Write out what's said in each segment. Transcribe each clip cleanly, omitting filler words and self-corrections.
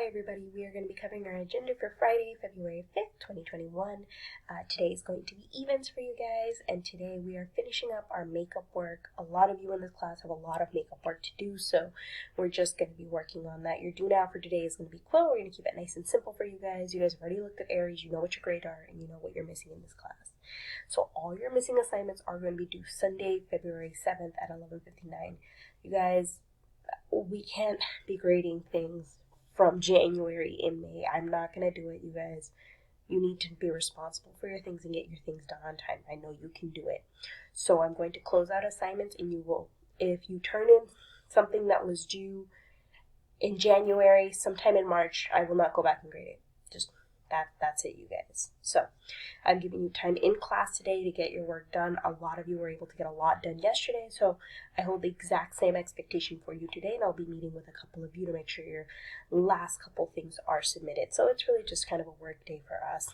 everybody. We are going to be covering our agenda for Friday, February 5th, 2021. Today is going to be events for you guys, and today we are finishing up our makeup work. A lot of you in this class have a lot of makeup work to do, so we're just going to be working on that. Your do now for today is going to be Quill. We're going to keep it nice and simple for you guys. You guys have already looked at Aries, you know what your grades are, and you know what you're missing in this class. So all your missing assignments are going to be due Sunday, February 7th at 11:59. You guys, we can't be grading things from January in May. I'm not going to do it, you guys. You need to be responsible for your things and get your things done on time. I know you can do it. So I'm going to close out assignments, and you will, if you turn in something that was due in January, sometime in March, I will not go back and grade it. Just that's it, you guys. So I'm giving you time in class today to get your work done. A lot of you were able to get a lot done yesterday, so I hold the exact same expectation for you today, and I'll be meeting with a couple of you to make sure your last couple things are submitted. So it's really just kind of a work day for us.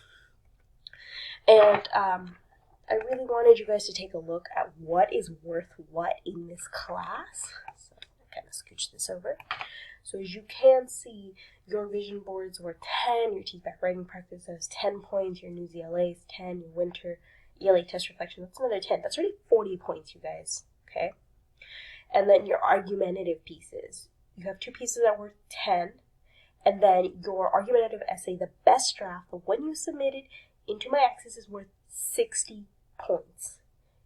And I really wanted you guys to take a look at what is worth what in this class. So I'm kind of scooch this over. So as you can see, your vision boards were 10, your TPAC writing practice has 10 points, your news ELA is 10, your winter ELA test reflection, that's another 10. That's already 40 points, you guys, okay? And then your argumentative pieces. You have two pieces that were 10, and then your argumentative essay, the best draft, the one you submitted into my Axis, is worth 60 points.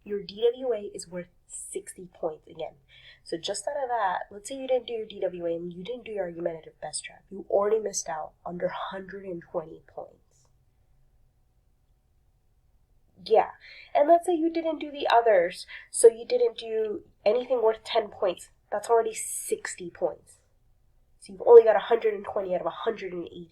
Your DWA is worth 60 points again. So just out of that, let's say you didn't do your DWA and you didn't do your argumentative best draft. You already missed out under 120 points. Yeah. And let's say you didn't do the others, so you didn't do anything worth 10 points. That's already 60 points. So you've only got 120 out of 180.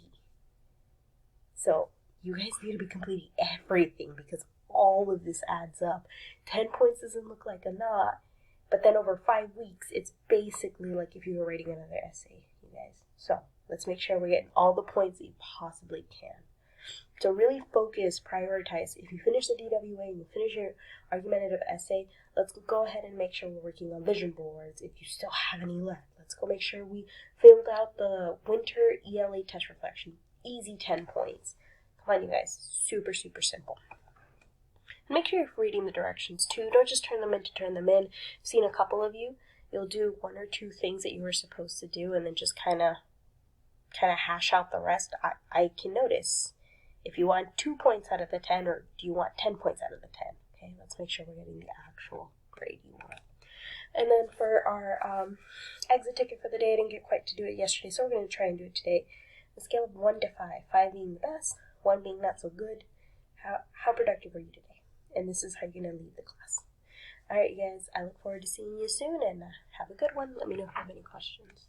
So you guys need to be completing everything because all of this adds up. 10 points doesn't look like a lot, but then over 5 weeks, it's basically like if you were writing another essay, you guys. So let's make sure we're getting all the points that you possibly can. So really focus, prioritize. If you finish the DWA and you finish your argumentative essay, let's go ahead and make sure we're working on vision boards. If you still have any left, let's go make sure we filled out the winter ELA test reflection. Easy 10 points. Come on, you guys. Super, super simple. Make sure you're reading the directions too. Don't just turn them in to turn them in. I've seen a couple of you. You'll do one or two things that you were supposed to do and then just kind of hash out the rest. I can notice if you want 2 points out of the 10 or do you want 10 points out of the 10. Okay, let's make sure we're getting the actual grade you want. And then for our exit ticket for the day, I didn't get quite to do it yesterday, so we're going to try and do it today. On a scale of 1 to 5, 5 being the best, 1 being not so good. How productive are you today? And this is how you're going to leave the class. Alright, you guys, I look forward to seeing you soon, and have a good one. Let me know if you have any questions.